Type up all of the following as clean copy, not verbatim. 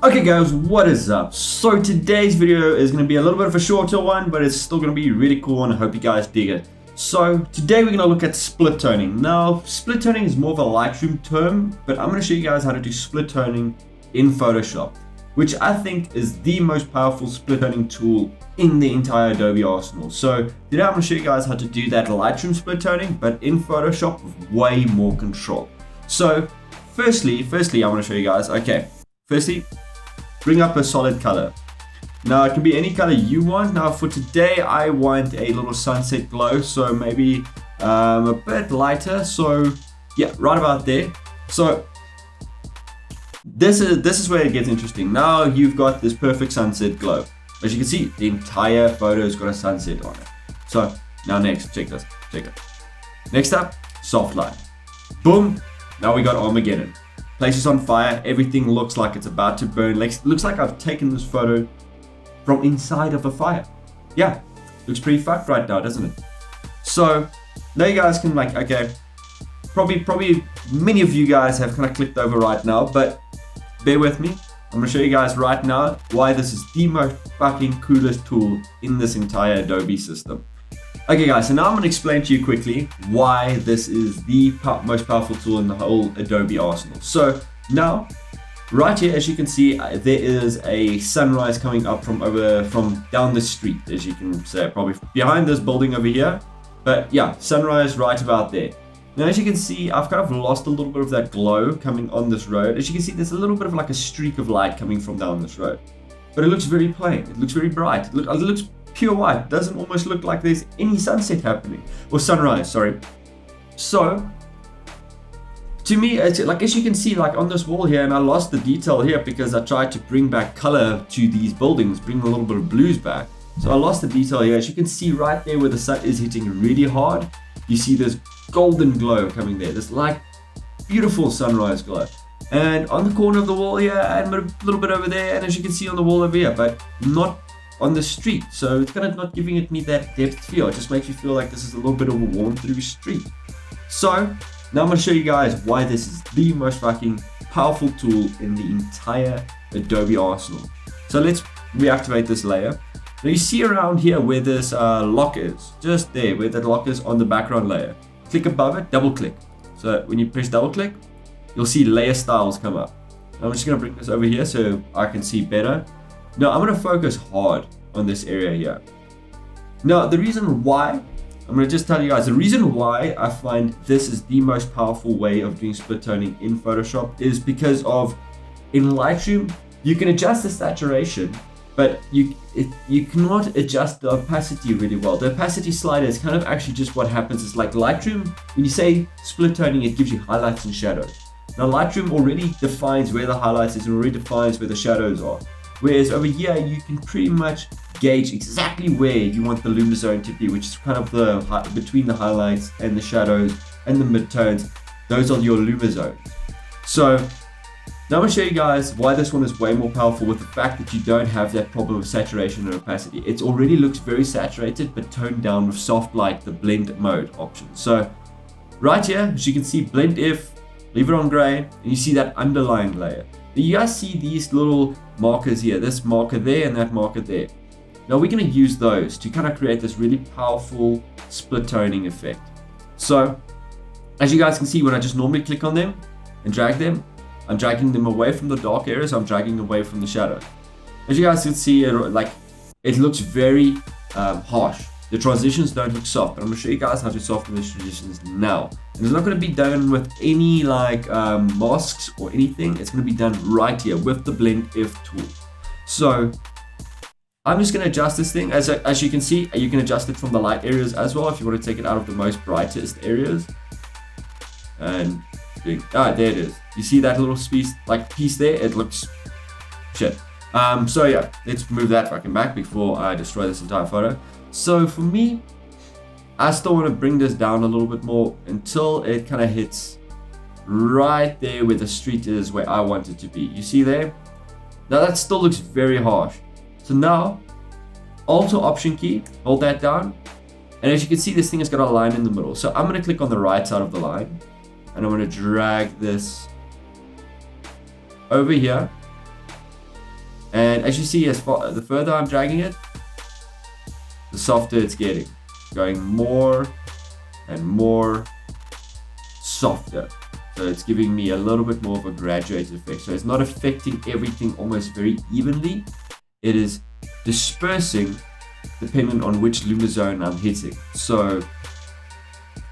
Okay guys, what is up? So today's video is going to be a little bit of a shorter one, but it's still going to be really cool and I hope you guys dig it. So today we're going to look at split toning. Now split toning is more of a Lightroom term, but I'm going to show you guys how to do split toning in Photoshop, which I think is the most powerful split toning tool in the entire Adobe arsenal. So today I'm going to show you guys how to do that Lightroom split toning, but in Photoshop with way more control. So firstly I want to show you guys, firstly, bring up a solid color. Now it can be any color you want. Now for today I want a little sunset glow, so maybe a bit lighter, so yeah, right about there. So this is where it gets interesting. Now you've got this perfect sunset glow. As you can see, the entire photo has got a sunset on it. So now next, check this. Next up, soft light. Boom, now we got Armageddon. Place is on fire, everything looks like it's about to burn. Looks like I've taken this photo from inside of a fire. Yeah, looks pretty fucked right now, doesn't it? So now you guys can probably many of you guys have kind of clicked over right now, but bear with me. I'm gonna show you guys right now why this is the most fucking coolest tool in this entire Adobe system. Okay guys, so now I'm going to explain to you quickly why this is the most powerful tool in the whole Adobe arsenal. So now, right here, as you can see, there is a sunrise coming up from down the street, as you can say, probably behind this building over here. But yeah, sunrise right about there. Now as you can see, I've kind of lost a little bit of that glow coming on this road. As you can see, there's a little bit of like a streak of light coming from down this road. But it looks very plain, it looks very bright, it looks pure white. It doesn't almost look like there's any sunset happening, or sunrise, sorry. So to me, it's like, as you can see, like on this wall here, and I lost the detail here because I tried to bring back color to these buildings, bring a little bit of blues back. So I lost the detail here. As you can see right there where the sun is hitting really hard, you see this golden glow coming there, this like beautiful sunrise glow. And on the corner of the wall here, and a little bit over there, and as you can see on the wall over here, but not on the street. So it's kind of not giving me that depth feel. It just makes you feel like this is a little bit of a worn through street. So now I'm going to show you guys why this is the most fucking powerful tool in the entire Adobe arsenal. So let's reactivate this layer. Now you see around here where this lock is, just there where that lock is on the background layer. Click above it, double click. So when you press double click, you'll see layer styles come up. Now I'm just going to bring this over here so I can see better. Now I'm going to focus hard on this area here. Now the reason why, I'm going to just tell you guys, the reason why I find this is the most powerful way of doing split toning in Photoshop is because of, in Lightroom, you can adjust the saturation, but you cannot adjust the opacity really well. The opacity slider is kind of actually just what happens is, like Lightroom, when you say split toning, it gives you highlights and shadows. Now Lightroom already defines where the highlights is and already defines where the shadows are. Whereas over here, you can pretty much gauge exactly where you want the luma zone to be, which is kind of the between the highlights and the shadows and the midtones. Those are your luma zones. So now I'm going to show you guys why this one is way more powerful with the fact that you don't have that problem of saturation and opacity. It already looks very saturated, but toned down with soft light, the blend mode option. So right here, as you can see, blend if, leave it on gray, and you see that underlying layer. You guys see these little markers here, this marker there and that marker there. Now we're going to use those to kind of create this really powerful split toning effect. So as you guys can see, when I just normally click on them and drag them, I'm dragging them away from the dark areas, I'm dragging away from the shadow. As you guys can see, it looks very harsh. The transitions don't look soft, but I'm going to show you guys how to soften these transitions now. And it's not going to be done with any masks or anything. It's going to be done right here with the blend if tool. So I'm just going to adjust this thing. As you can see, you can adjust it from the light areas as well if you want to take it out of the most brightest areas. And there it is. You see that little piece there? It looks shit. So yeah, let's move that fucking back before I destroy this entire photo. So for me, I still want to bring this down a little bit more until it kind of hits right there where the street is, where I want it to be. You see there? Now that still looks very harsh. So now, Alt or Option key, hold that down. And as you can see, this thing has got a line in the middle. So I'm going to click on the right side of the line. And I'm going to drag this over here. And as you see, the further I'm dragging it, the softer it's getting. Going more and more softer. So it's giving me a little bit more of a graduated effect. So it's not affecting everything almost very evenly. It is dispersing depending on which luma zone I'm hitting. So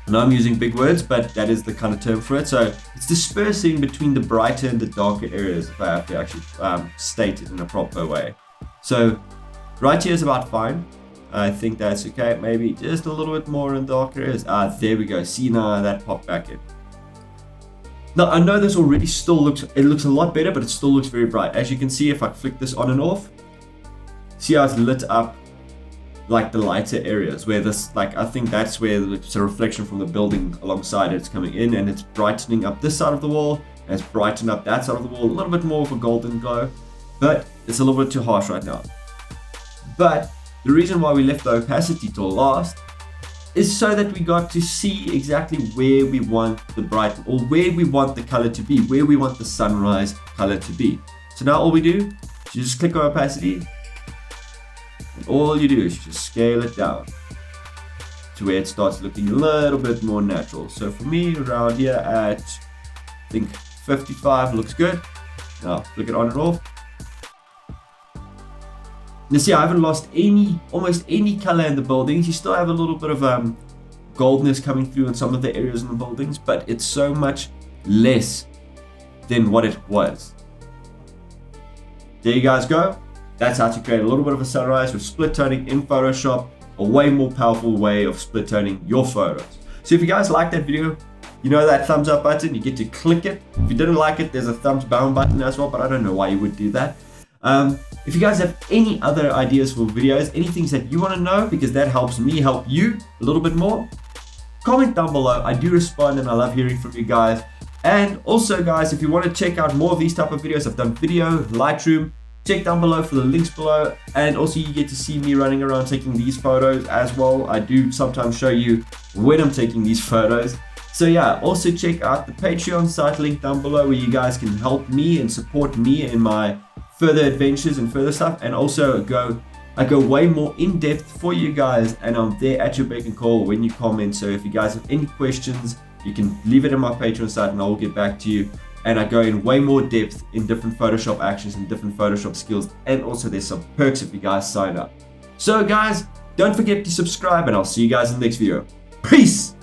now I'm using big words, but that is the kind of term for it. So it's dispersing between the brighter and the darker areas, if I have to actually state it in a proper way. So right here is about fine. I think that's okay. Maybe just a little bit more in darker areas. There we go. See, now that popped back in. Now I know this already still looks a lot better, but it still looks very bright. As you can see, if I flick this on and off, see how it's lit up like the lighter areas where this, like, I think that's where it's a reflection from the building alongside it. It's coming in and it's brightening up this side of the wall, and it's brightening up that side of the wall, a little bit more of a golden glow, but it's a little bit too harsh right now. But the reason why we left the opacity till last is so that we got to see exactly where we want the bright, or where we want the color to be, where we want the sunrise color to be. So now all we do is you just click on opacity, and all you do is you just scale it down to where it starts looking a little bit more natural. So for me, around here at, I think 55 looks good. Now flick it on and off. You see, I haven't lost almost any color in the buildings. You still have a little bit of goldness coming through in some of the areas in the buildings, but it's so much less than what it was. There you guys go. That's how to create a little bit of a sunrise with split toning in Photoshop, a way more powerful way of split toning your photos. So if you guys like that video, you know that thumbs up button, you get to click it. If you didn't like it, there's a thumbs down button as well, but I don't know why you would do that. If you guys have any other ideas for videos, any things that you want to know, because that helps me help you a little bit more, comment down below. I do respond and I love hearing from you guys. And also guys, if you want to check out more of these type of videos, I've done video, Lightroom, check down below for the links below. And also you get to see me running around taking these photos as well. I do sometimes show you when I'm taking these photos. So yeah, also check out the Patreon site link down below where you guys can help me and support me in my further adventures and further stuff. And also I go way more in depth for you guys, and I'm there at your beck and call when you comment. So if you guys have any questions, you can leave it in my Patreon site and I will get back to you. And I go in way more depth in different Photoshop actions and different Photoshop skills, and also there's some perks if you guys sign up. So guys, don't forget to subscribe, and I'll see you guys in the next video. Peace!